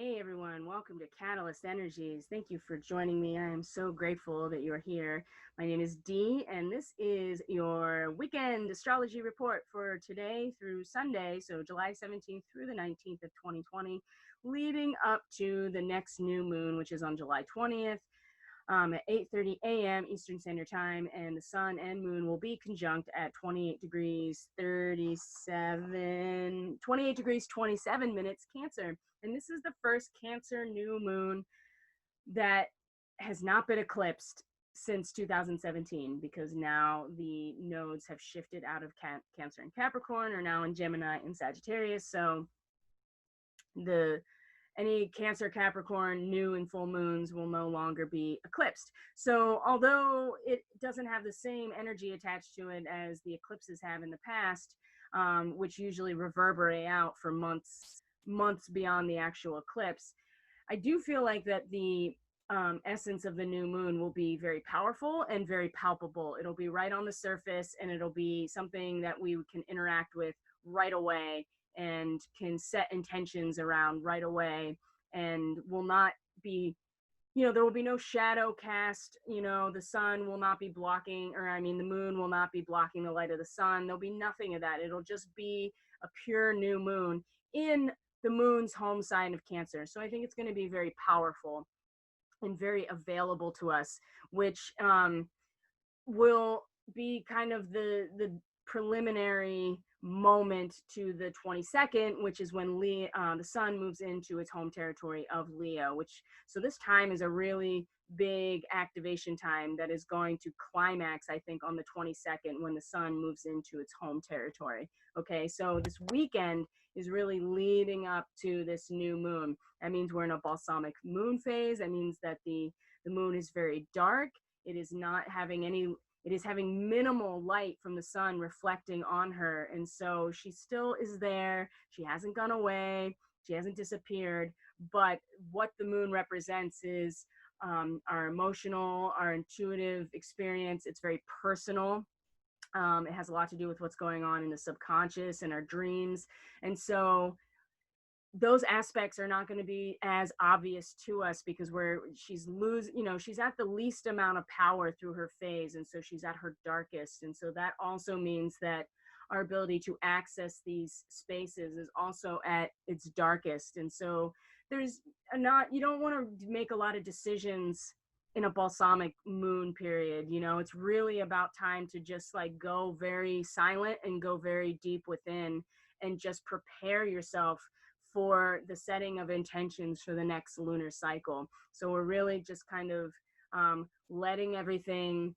Hey everyone, welcome to Catalyst Energies. Thank you for joining me. I am so grateful that you're here. My name is Dee, and this is your weekend astrology report for today through Sunday, so July 17th through the 19th of 2020, leading up to the next new moon, which is on July 20th. At 8:30 a.m. Eastern Standard Time, and the sun and moon will be conjunct at 28 degrees 27 minutes Cancer. And this is the first Cancer new moon that has not been eclipsed since 2017, because now the nodes have shifted out of Cancer and Capricorn, are now in Gemini and Sagittarius. So the any Cancer, Capricorn, new and full moons will no longer be eclipsed. So although it doesn't have the same energy attached to it as the eclipses have in the past, which usually reverberate out for months beyond the actual eclipse, I do feel like that the essence of the new moon will be very powerful and very palpable. It'll be right on the surface, and it'll be something that we can interact with right away and can set intentions around right away, and will not be, there will be no shadow cast. The sun will not be blocking, the moon will not be blocking the light of the sun. There'll be nothing of that. It'll just be a pure new moon in the moon's home sign of Cancer. So I think it's going to be very powerful and very available to us, which will be kind of the preliminary moment to the 22nd, which is when the sun moves into its home territory of Leo, so this time is a really big activation time that is going to climax, I think, on the 22nd, when the sun moves into its home territory. Okay, so this weekend is really leading up to this new moon. That means we're in a balsamic moon phase. That means that the moon is very dark. It is having minimal light from the sun reflecting on her. And so she still is there. She hasn't gone away. She hasn't disappeared. But what the moon represents is our emotional, our intuitive experience. It's very personal. It has a lot to do with what's going on in the subconscious and our dreams. And so those aspects are not going to be as obvious to us, because she's at the least amount of power through her phase, and so she's at her darkest. And so that also means that our ability to access these spaces is also at its darkest. And so you don't want to make a lot of decisions in a balsamic moon period. It's really about time to just go very silent and go very deep within, and just prepare yourself for the setting of intentions for the next lunar cycle. So we're really just kind of letting everything,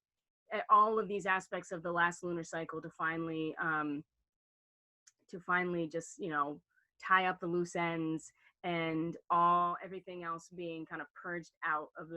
all of these aspects of the last lunar cycle, to finally just tie up the loose ends, and everything else being kind of purged out of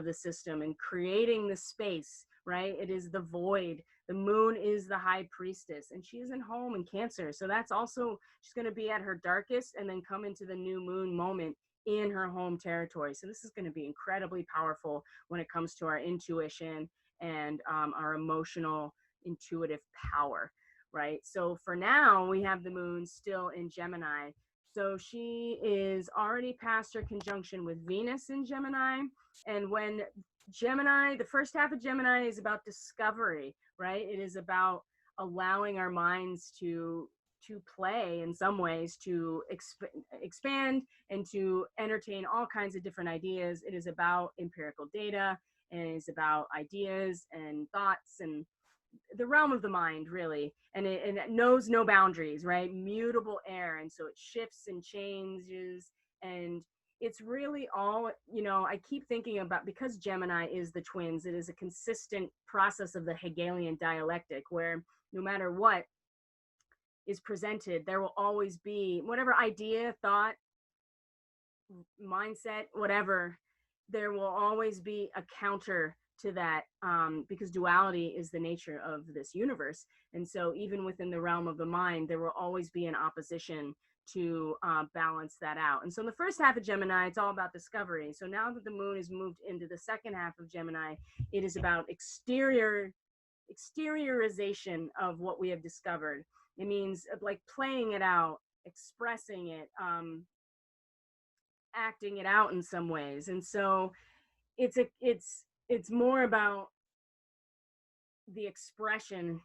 the system, and creating the space, right? It is the void. The moon is the high priestess, and she isn't home in Cancer. So that's also, she's going to be at her darkest and then come into the new moon moment in her home territory. So this is going to be incredibly powerful when it comes to our intuition and our emotional, intuitive power, right? So for now, we have the moon still in Gemini. So she is already past her conjunction with Venus in Gemini. And when Gemini, the first half of Gemini is about discovery, right? It is about allowing our minds to play in some ways, to expand and to entertain all kinds of different ideas. It is about empirical data, and it is about ideas and thoughts and the realm of the mind, really. And it knows no boundaries, right? Mutable air. And so it shifts and changes, and it's really all, I keep thinking about, because Gemini is the twins, it is a consistent process of the Hegelian dialectic, where no matter what is presented, there will always be whatever idea, thought, mindset, whatever, there will always be a counter to that, because duality is the nature of this universe. And so even within the realm of the mind, there will always be an opposition to balance that out. And so in the first half of Gemini, it's all about discovery. So now that the moon has moved into the second half of Gemini, it is about exteriorization of what we have discovered. It means playing it out, expressing it, acting it out in some ways. And so it's more about the expression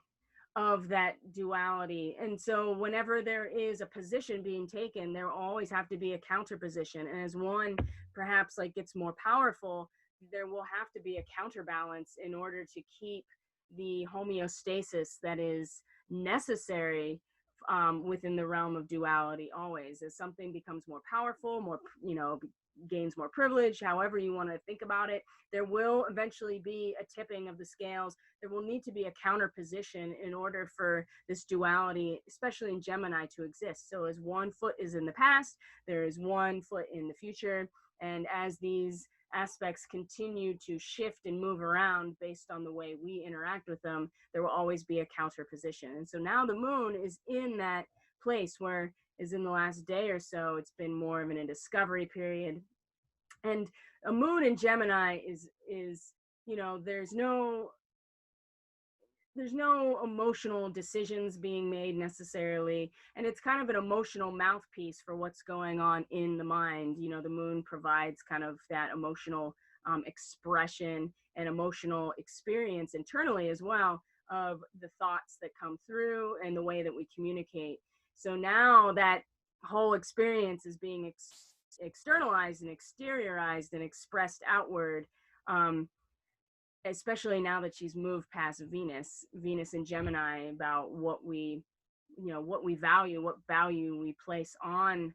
of that duality. And so whenever there is a position being taken, there will always have to be a counter position. And as one perhaps like gets more powerful, there will have to be a counterbalance in order to keep the homeostasis that is necessary within the realm of duality. Always as something becomes more powerful, more, gains more privilege, however you want to think about it, there will eventually be a tipping of the scales. There will need to be a counter position in order for this duality, especially in Gemini, to exist. So as one foot is in the past, there is one foot in the future. And as these aspects continue to shift and move around based on the way we interact with them, there will always be a counter position. And so now the moon is in that place where is in the last day or so, it's been more of a discovery period. And a moon in Gemini is there's no emotional decisions being made necessarily, and it's kind of an emotional mouthpiece for what's going on in the mind. The moon provides kind of that emotional expression and emotional experience internally as well of the thoughts that come through and the way that we communicate. So now that whole experience is being externalized and exteriorized and expressed outward, especially now that she's moved past Venus in Gemini, about what we value, what value we place on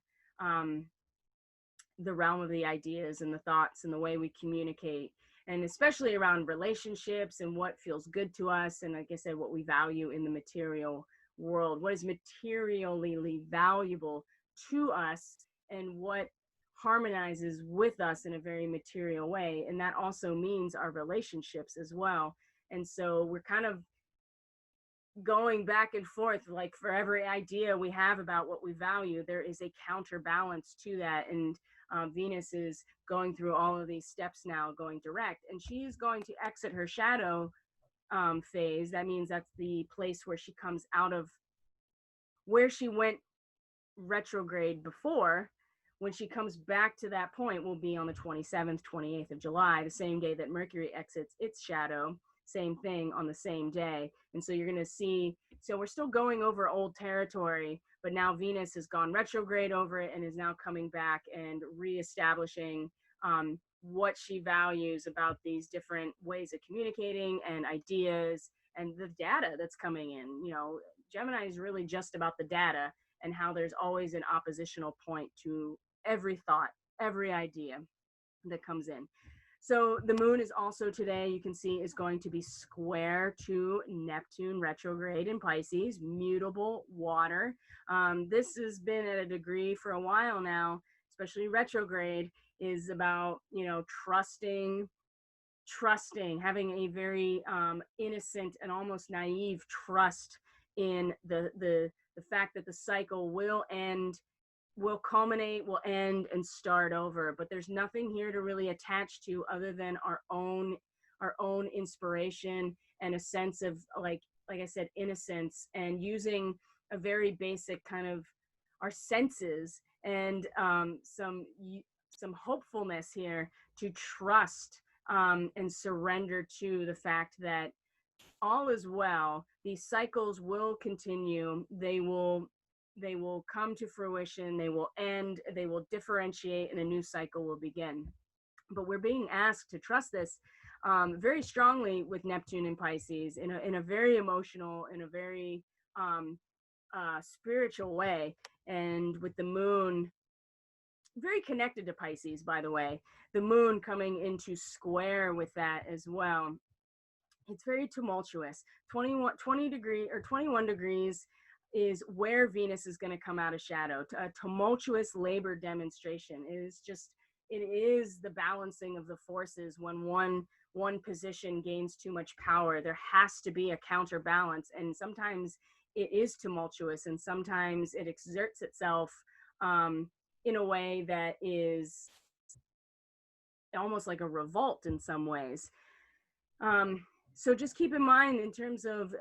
the realm of the ideas and the thoughts and the way we communicate, and especially around relationships and what feels good to us. And like I said, what we value in the material world, what is materially valuable to us, and what harmonizes with us in a very material way. And that also means our relationships as well. And so we're kind of going back and forth, like for every idea we have about what we value, there is a counterbalance to that. And Venus is going through all of these steps now, going direct, and she's going to exit her shadow phase. That means that's the place where she comes out of where she went retrograde before. When she comes back to that point will be on the 27th, 28th of July, the same day that Mercury exits its shadow, same thing on the same day. And so you're going to see, so we're still going over old territory, but now Venus has gone retrograde over it and is now coming back and reestablishing what she values about these different ways of communicating and ideas and the data that's coming in. Gemini is really just about the data and how there's always an oppositional point to every thought, every idea that comes in. So the moon is also today, you can see, is going to be square to Neptune retrograde in Pisces, mutable water. This has been at a degree for a while now, especially retrograde, is about, trusting, having a very innocent and almost naive trust in the fact that the cycle will end, will culminate, will end, and start over. But there's nothing here to really attach to other than our own inspiration and a sense of, like I said, innocence, and using a very basic kind of our senses and some hopefulness here to trust and surrender to the fact that all is well. These cycles will continue. They will come to fruition. They will end. They will differentiate, and a new cycle will begin. But we're being asked to trust this very strongly with Neptune and Pisces in a very emotional, in a very spiritual way, and with the moon very connected to Pisces, by the way, the moon coming into square with that as well. It's very tumultuous. 21 degrees is where Venus is going to come out of shadow. A tumultuous labor demonstration. It is the balancing of the forces. When one position gains too much power, there has to be a counterbalance. And sometimes it is tumultuous, and sometimes it exerts itself in a way that is almost like a revolt in some ways. So just keep in mind in terms of,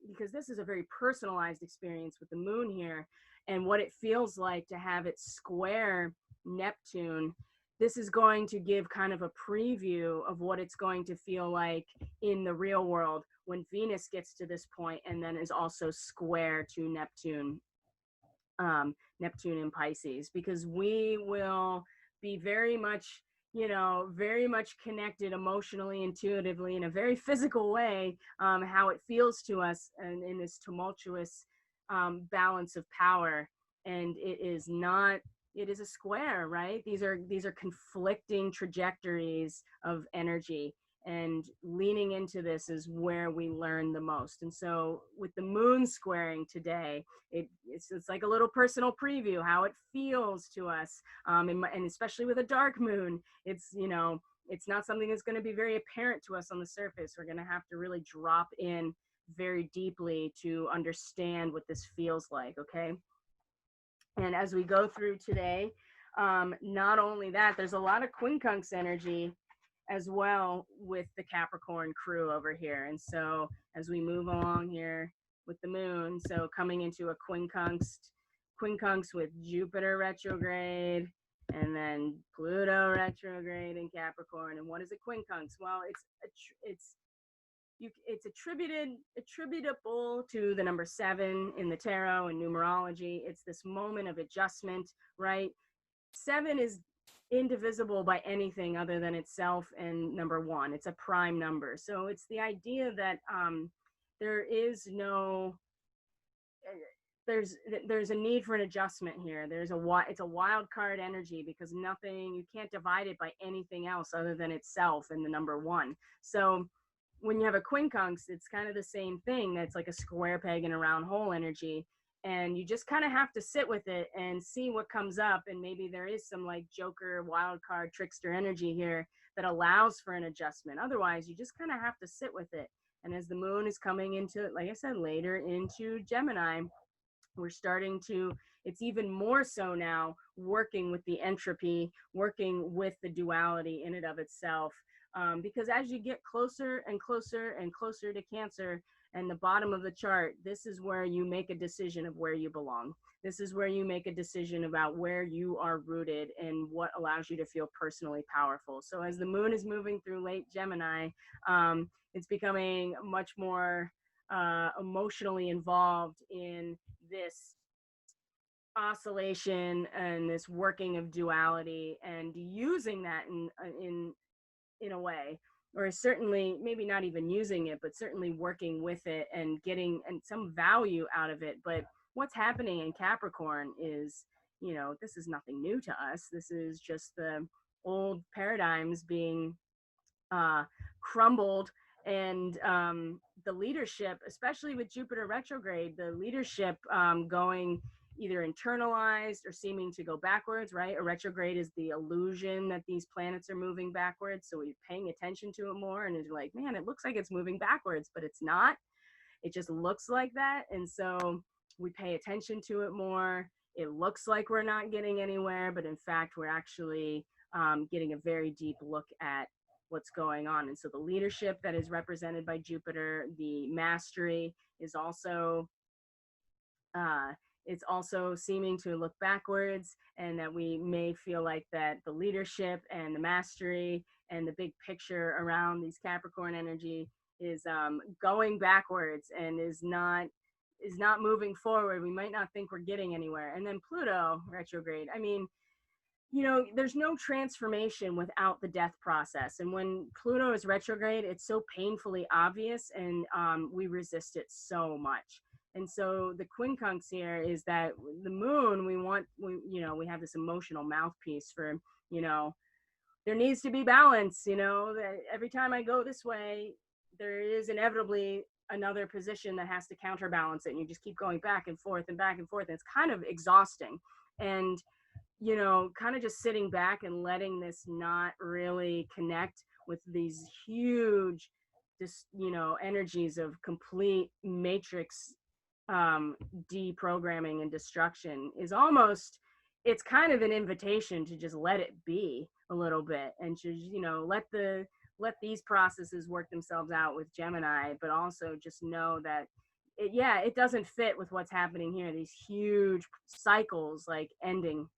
because this is a very personalized experience with the moon here, and what it feels like to have it square Neptune, this is going to give kind of a preview of what it's going to feel like in the real world when Venus gets to this point and then is also square to Neptune, Neptune in Pisces, because we will be very much, very much connected emotionally, intuitively, in a very physical way, how it feels to us, and in this tumultuous balance of power. And it is not, it is a square, right? These are conflicting trajectories of energy, and leaning into this is where we learn the most. And so with the moon squaring today, it's like a little personal preview how it feels to us, and especially with a dark moon, it's it's not something that's going to be very apparent to us on the surface. We're going to have to really drop in very deeply to understand what this feels like. Okay. And as we go through today, not only that, there's a lot of quincunx energy as well with the Capricorn crew over here. And so as we move along here with the moon, so coming into a quincunx with Jupiter retrograde, and then Pluto retrograde in Capricorn. And what is a quincunx? Well, it's attributable to the number 7 in the tarot and numerology. It's this moment of adjustment, right? 7 is indivisible by anything other than itself and number 1. It's a prime number. So it's the idea that there is no there's a need for an adjustment here. It's a wild card energy, because you can't divide it by anything else other than itself and the number 1. So when you have a quincunx, it's kind of the same thing. That's like a square peg in a round hole energy. And you just kind of have to sit with it and see what comes up. And maybe there is some like Joker, wild card, trickster energy here that allows for an adjustment. Otherwise, you just kind of have to sit with it. And as the moon is coming into, like I said, later into Gemini, we're starting to, it's even more so now, working with the entropy, working with the duality in and of itself. Because as you get closer and closer and closer to Cancer and the bottom of the chart, this is where you make a decision of where you belong. This is where you make a decision about where you are rooted and what allows you to feel personally powerful. So as the moon is moving through late Gemini, it's becoming much more emotionally involved in this oscillation and this working of duality, and using that in a way, or certainly maybe not even using it, but certainly working with it and getting some value out of it. But what's happening in Capricorn is, this is nothing new to us. This is just the old paradigms being crumbled, and the leadership, especially with Jupiter retrograde, the leadership going either internalized or seeming to go backwards, right? A retrograde is the illusion that these planets are moving backwards. So we're paying attention to it more, and it's like, man, it looks like it's moving backwards, but it's not. It just looks like that. And so we pay attention to it more. It looks like we're not getting anywhere, but in fact, we're actually getting a very deep look at what's going on. And so the leadership that is represented by Jupiter, the mastery, is also it's also seeming to look backwards, and that we may feel like that the leadership and the mastery and the big picture around these Capricorn energy is going backwards and is not moving forward. We might not think we're getting anywhere. And then Pluto retrograde, I mean, there's no transformation without the death process. And when Pluto is retrograde, it's so painfully obvious, and we resist it so much. And so the quincunx here is that the moon, we have this emotional mouthpiece for, there needs to be balance, that every time I go this way, there is inevitably another position that has to counterbalance it. And you just keep going back and forth and back and forth. And it's kind of exhausting. And kind of just sitting back and letting this not really connect with these huge, energies of complete matrix deprogramming and destruction is almost, it's kind of an invitation to just let it be a little bit, and to, let these processes work themselves out with Gemini, but also just know that it doesn't fit with what's happening here. These huge cycles like ending.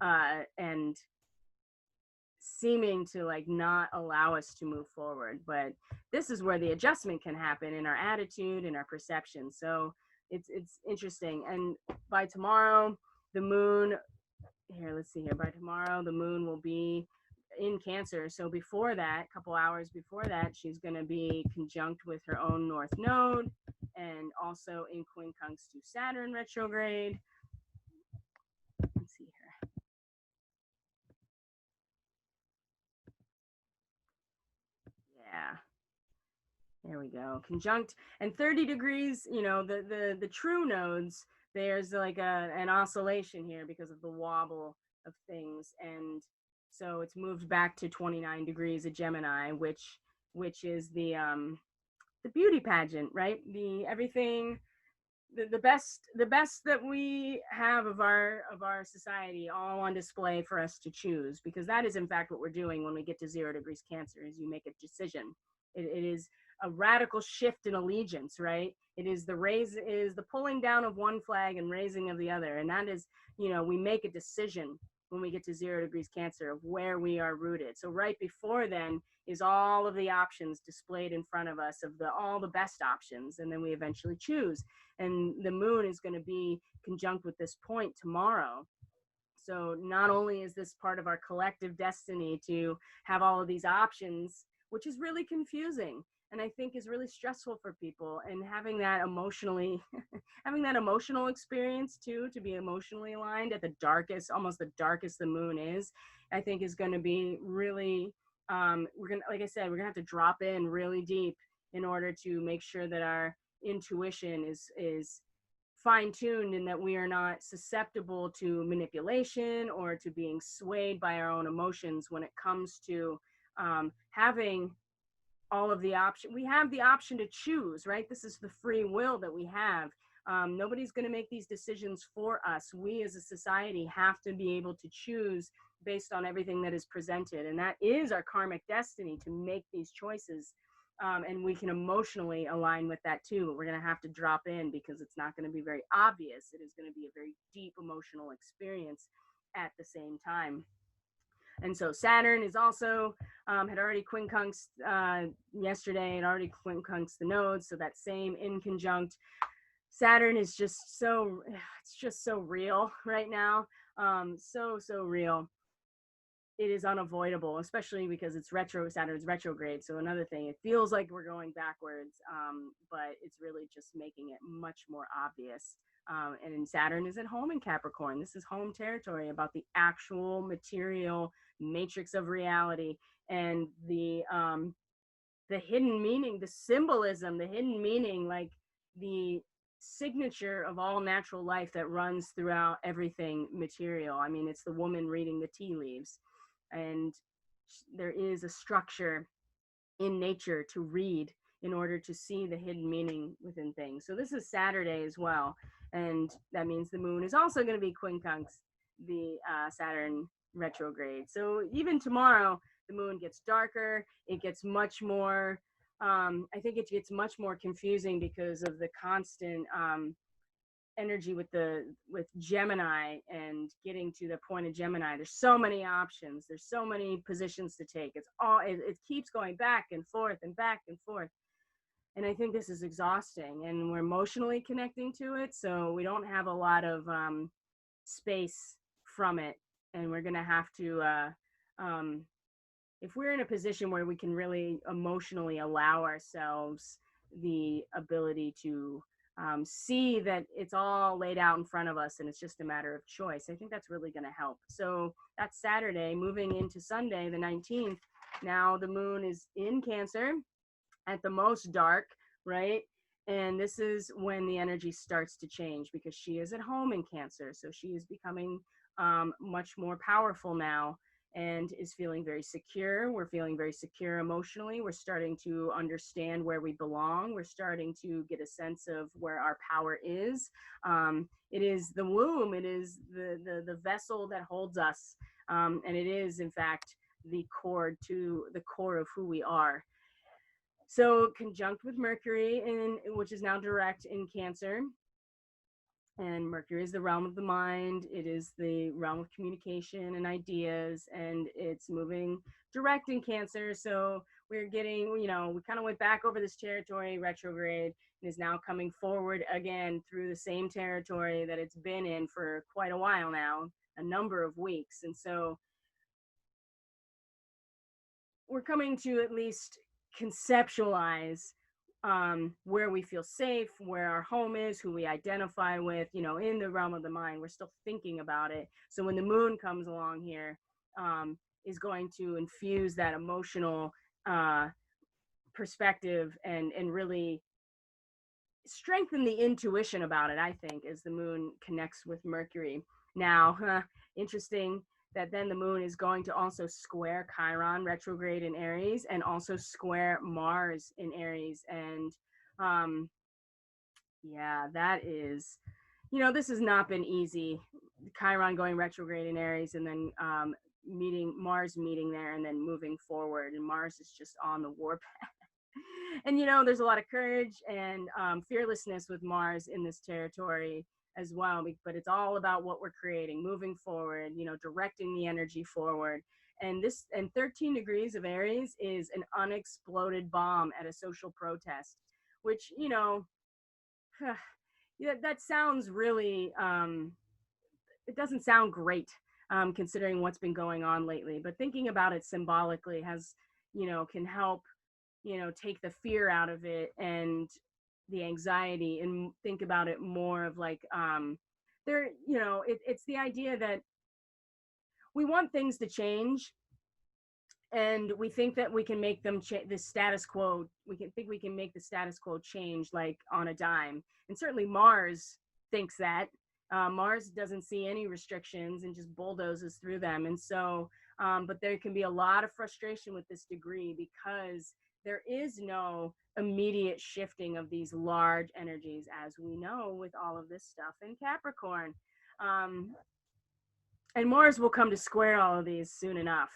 and seeming to like not allow us to move forward. But this is where the adjustment can happen in our attitude and our perception. So it's interesting. And by tomorrow, the moon here, let's see here. By tomorrow, the moon will be in Cancer. So before that, a couple hours before that, she's going to be conjunct with her own north node and also in quincunx to Saturn retrograde. Let's see here. Yeah. There we go. Conjunct and 30 degrees, you know, the true nodes, there's like an oscillation here because of the wobble of things. And so it's moved back to 29 degrees of Gemini, which is the beauty pageant, right? The everything, the best that we have of our society all on display for us to choose, because that is in fact what we're doing when we get to 0 degrees Cancer, is you make a decision. It is a radical shift in allegiance, right? It is the pulling down of one flag and raising of the other. And that is, you know, we make a decision when we get to 0 degrees Cancer of where we are rooted. So right before then is all of the options displayed in front of us of all the best options. And then we eventually choose. And the moon is going to be conjunct with this point tomorrow. So not only is this part of our collective destiny to have all of these options, which is really confusing and I think is really stressful for people, and having that emotionally, having that emotional experience too, to be emotionally aligned at the darkest, almost the darkest the moon is, I think is going to be really, we're going to, like I said, we're going to have to drop in really deep in order to make sure that our intuition is fine-tuned and that we are not susceptible to manipulation or to being swayed by our own emotions when it comes to having all of the option. We have the option to choose, right? This is the free will that we have. Nobody's going to make these decisions for us. We as a society have to be able to choose based on everything that is presented. And that is our karmic destiny, to make these choices. And we can emotionally align with that too. But we're going to have to drop in because it's not going to be very obvious. It is going to be a very deep emotional experience at the same time. And so Saturn is also, had already quincunxed yesterday, and already quincunxed the nodes. So that same in conjunct. Saturn is just so, it's just so real right now. So real. It is unavoidable, especially because it's Saturn's retrograde. So another thing, it feels like we're going backwards, but it's really just making it much more obvious. And Saturn is at home in Capricorn. This is home territory, about the actual material matrix of reality, and the hidden meaning, the symbolism, the hidden meaning, like the signature of all natural life that runs throughout everything material. I mean, it's the woman reading the tea leaves, and there is a structure in nature to read in order to see the hidden meaning within things. So this is Saturday as well, and that means the moon is also going to be quincunx the Saturn retrograde. So even tomorrow, the moon gets darker. It gets much more, I think it gets much more confusing because of the constant energy with Gemini, and getting to the point of Gemini. There's so many options. There's so many positions to take. It keeps going back and forth and back and forth. And I think this is exhausting, and we're emotionally connecting to it. So we don't have a lot of space from it. And we're going to have to, if we're in a position where we can really emotionally allow ourselves the ability to see that it's all laid out in front of us and it's just a matter of choice, I think that's really going to help. So that's Saturday. Moving into Sunday, the 19th. Now the moon is in Cancer at the most dark, right? And this is when the energy starts to change, because she is at home in Cancer. So she is becoming much more powerful now, and is feeling very secure. We're feeling very secure emotionally. We're starting to understand where we belong. We're starting to get a sense of where our power is. It is the womb. It is the vessel that holds us. And it is, in fact, the core of who we are. So conjunct with Mercury, which is now direct in Cancer. And Mercury is the realm of the mind. It is the realm of communication and ideas, and it's moving direct in Cancer. So we're getting, we kind of went back over this territory retrograde and is now coming forward again through the same territory that it's been in for quite a while now, a number of weeks. And so we're coming to at least conceptualize where we feel safe, where our home is, who we identify with, in the realm of the mind. We're still thinking about it. So when the moon comes along here, is going to infuse that emotional perspective and really strengthen the intuition about it, I think, as the moon connects with Mercury. Now, interesting that then the moon is going to also square Chiron retrograde in Aries and also square Mars in Aries. And yeah, that is, this has not been easy. Chiron going retrograde in Aries and then Mars meeting there and then moving forward. And Mars is just on the warpath. And there's a lot of courage and fearlessness with Mars in this territory as well, but it's all about what we're creating, moving forward, directing the energy forward. And 13 degrees of Aries is an unexploded bomb at a social protest, which that sounds really it doesn't sound great, considering what's been going on lately, but thinking about it symbolically has can help take the fear out of it and the anxiety, and think about it more of like it's the idea that we want things to change, and we think that we can make them the status quo. We can make the status quo change like on a dime, and certainly Mars thinks that. Mars doesn't see any restrictions and just bulldozes through them. And so but there can be a lot of frustration with this degree because there is no immediate shifting of these large energies, as we know with all of this stuff in Capricorn. And Mars will come to square all of these soon enough.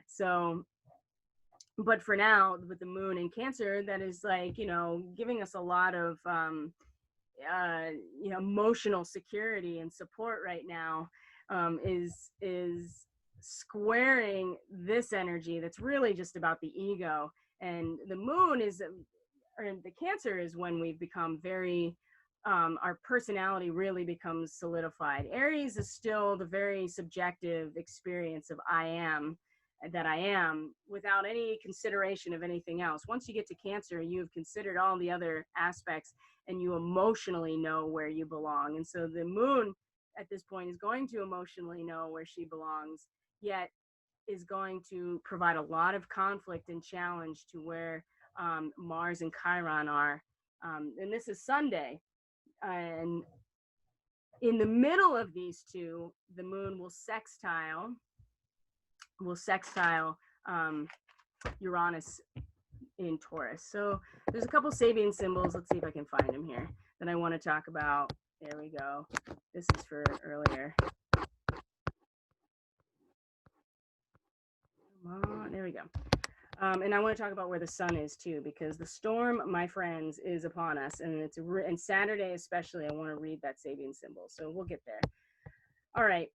So, but for now, with the moon in Cancer, that is like, giving us a lot of, emotional security and support right now, is squaring this energy that's really just about the ego. And the moon or the Cancer is when we've become very, our personality really becomes solidified. Aries is still the very subjective experience of I am, without any consideration of anything else. Once you get to Cancer, you've considered all the other aspects and you emotionally know where you belong. And so the moon at this point is going to emotionally know where she belongs, yet is going to provide a lot of conflict and challenge to where Mars and Chiron are. And this is Sunday. And in the middle of these two, the moon will sextile Uranus in Taurus. So there's a couple Sabian symbols. Let's see if I can find them here that I want to talk about. There we go. This is for earlier. There we go. And I want to talk about where the sun is too, because the storm, my friends, is upon us, and and Saturday especially. I want to read that Sabian symbol, so we'll get there. All right.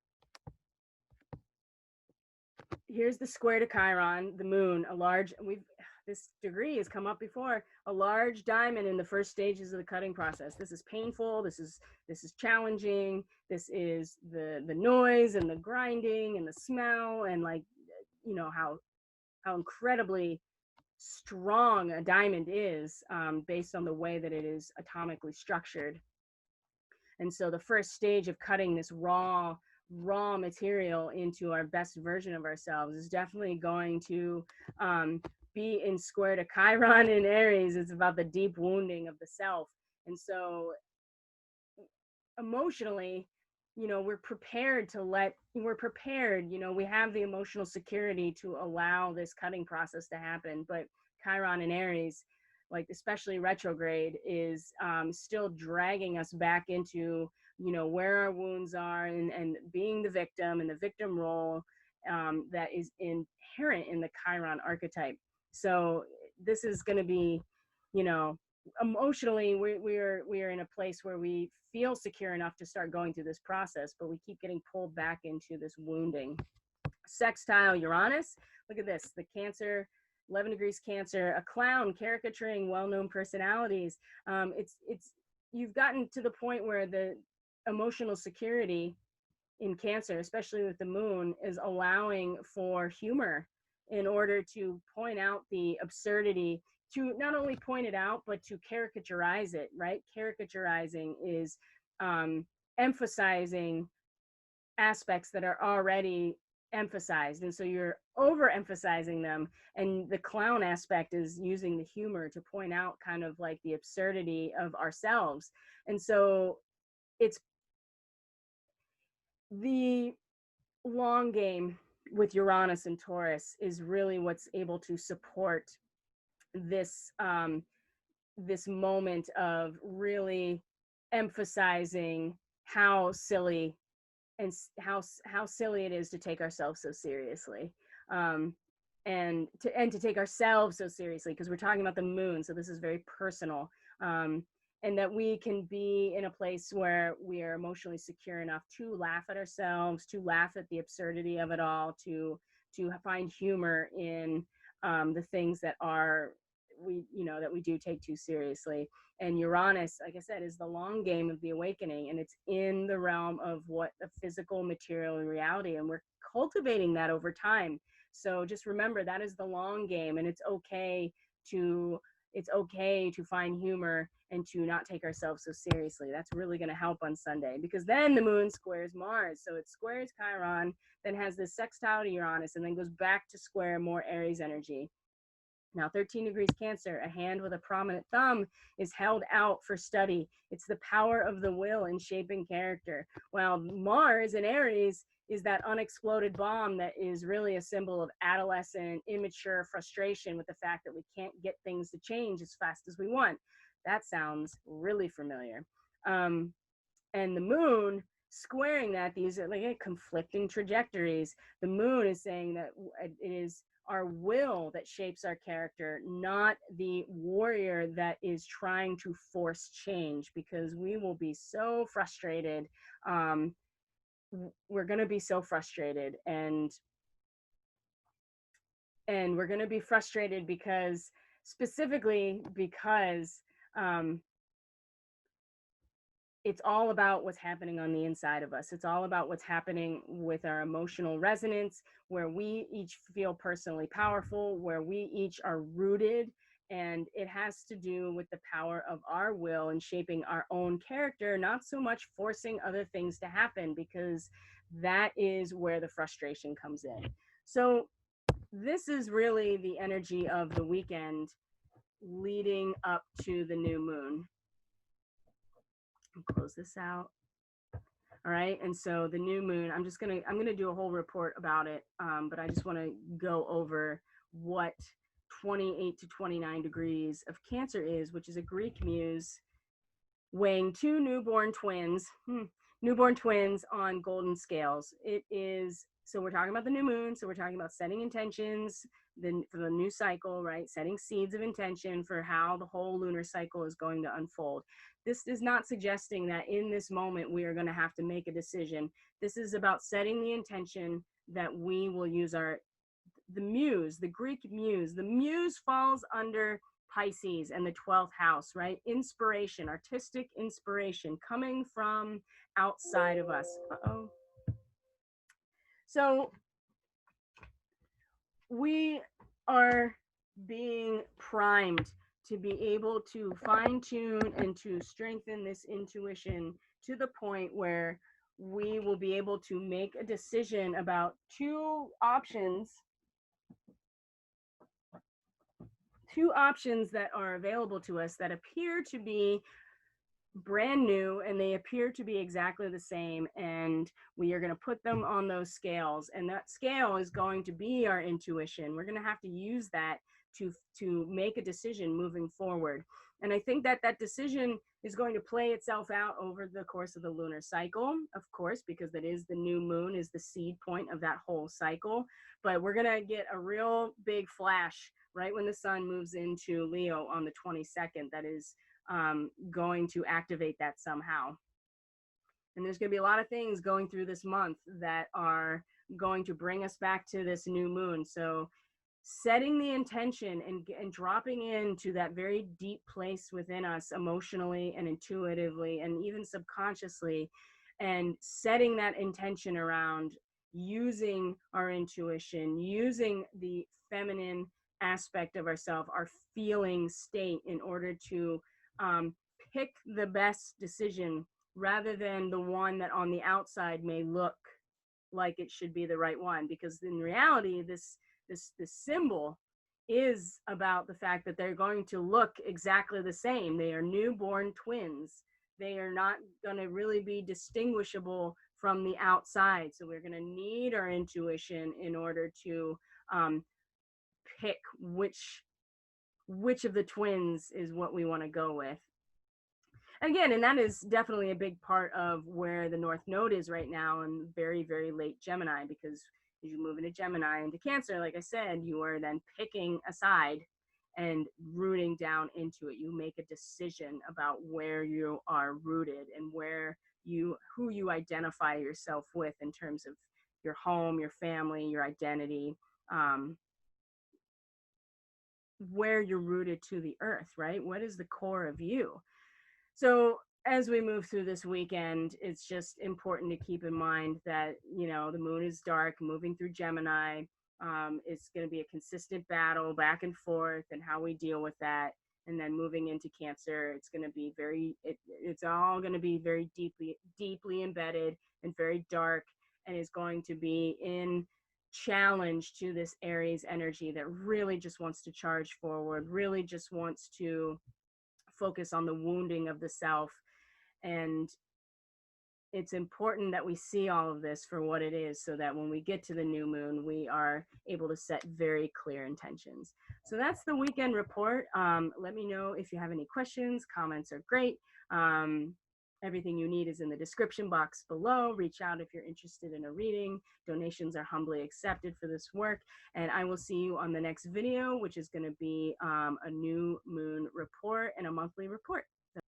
Here's the square to Chiron, the moon, this degree has come up before, a large diamond in the first stages of the cutting process. This is painful. This is challenging. This is the noise and the grinding and the smell, and like, how incredibly strong a diamond is, based on the way that it is atomically structured. And so the first stage of cutting this raw material into our best version of ourselves is definitely going to be in square to Chiron in Aries. It's about the deep wounding of the self. And so emotionally, we're prepared, we have the emotional security to allow this cutting process to happen. But Chiron in Aries, like especially retrograde, is still dragging us back into, where our wounds are, and being the victim and the victim role that is inherent in the Chiron archetype. So this is going to be, emotionally we're in a place where we feel secure enough to start going through this process, but we keep getting pulled back into this wounding. Sextile Uranus, look at this, the Cancer, 11 degrees Cancer, a clown caricaturing well-known personalities. It's you've gotten to the point where the emotional security in Cancer, especially with the moon, is allowing for humor in order to point out the absurdity, to not only point it out, but to caricaturize it, right? Caricaturizing is emphasizing aspects that are already emphasized. And so you're overemphasizing them. And the clown aspect is using the humor to point out kind of like the absurdity of ourselves. And so it's the long game with Uranus and Taurus is really what's able to support this this moment of really emphasizing how silly and how silly it is to take ourselves so seriously, and to take ourselves so seriously, because we're talking about the moon, so this is very personal, and that we can be in a place where we are emotionally secure enough to laugh at ourselves, to laugh at the absurdity of it all, to find humor in the things that are that we do take too seriously. And Uranus, like I said, is the long game of the awakening, and it's in the realm of what the physical material reality, and we're cultivating that over time. So just remember that is the long game, and it's okay to find humor and to not take ourselves so seriously. That's really going to help on Sunday, because then the moon squares Mars, so it squares Chiron, then has this sextile to Uranus, and then goes back to square more Aries energy. Now, 13 degrees Cancer, a hand with a prominent thumb is held out for study. It's the power of the will in shaping character. While Mars in Aries is that unexploded bomb that is really a symbol of adolescent, immature frustration with the fact that we can't get things to change as fast as we want. That sounds really familiar. And the moon squaring that, these are like conflicting trajectories. The moon is saying that it is our will that shapes our character, not the warrior that is trying to force change, because we will be so frustrated. We're going to be so frustrated, and we're going to be frustrated because, specifically because it's all about what's happening on the inside of us. It's all about what's happening with our emotional resonance, where we each feel personally powerful, where we each are rooted. And it has to do with the power of our will and shaping our own character, not so much forcing other things to happen, because that is where the frustration comes in. So this is really the energy of the weekend leading up to the new moon. Close this out. All right, and so the new moon, I'm gonna do a whole report about it, but I just want to go over what 28 to 29 degrees of Cancer is, which is a Greek muse weighing two newborn twins on golden scales. It is, so we're talking about the new moon, so we're talking about setting intentions for the new cycle, right? Setting seeds of intention for how the whole lunar cycle is going to unfold. This is not suggesting that in this moment we are going to have to make a decision. This is about setting the intention that we will use the muse, the Greek muse. The muse falls under Pisces and the 12th house, right? Inspiration, artistic inspiration coming from outside of us. Uh-oh. So we are being primed to be able to fine tune and to strengthen this intuition to the point where we will be able to make a decision about two options that are available to us that appear to be brand new, and they appear to be exactly the same, and we are going to put them on those scales, and that scale is going to be our intuition. We're going to have to use that to make a decision moving forward. And I think that that decision is going to play itself out over the course of the lunar cycle, of course, because that is the new moon is the seed point of that whole cycle. But we're going to get a real big flash right when the sun moves into Leo on the 22nd, that is going to activate that somehow. And there's going to be a lot of things going through this month that are going to bring us back to this new moon. So setting the intention and dropping into that very deep place within us emotionally and intuitively and even subconsciously, and setting that intention around using our intuition, using the feminine aspect of ourselves, our feeling state, in order to pick the best decision rather than the one that on the outside may look like it should be the right one. Because in reality, this symbol is about the fact that they're going to look exactly the same. They are newborn twins. They are not going to really be distinguishable from the outside. So we're going to need our intuition in order to pick which of the twins is what we want to go with. Again, and that is definitely a big part of where the North Node is right now, in very, very late Gemini, because as you move into Gemini, into Cancer, like I said, you are then picking a side and rooting down into it. You make a decision about where you are rooted and who you identify yourself with in terms of your home, your family, your identity, where you're rooted to the earth, right? What is the core of you? So as we move through this weekend, it's just important to keep in mind that, the moon is dark, moving through Gemini. It's going to be a consistent battle back and forth, and how we deal with that. And then moving into Cancer, it's going to be it's all going to be very deeply embedded and very dark, and is going to be in challenge to this Aries energy that really just wants to charge forward, really just wants to focus on the wounding of the self. And it's important that we see all of this for what it is, so that when we get to the new moon, we are able to set very clear intentions. So that's the weekend report. Let me know if you have any questions. Comments are great. Everything you need is in the description box below. Reach out if you're interested in a reading. Donations are humbly accepted for this work. And I will see you on the next video, which is going to be a new moon report and a monthly report.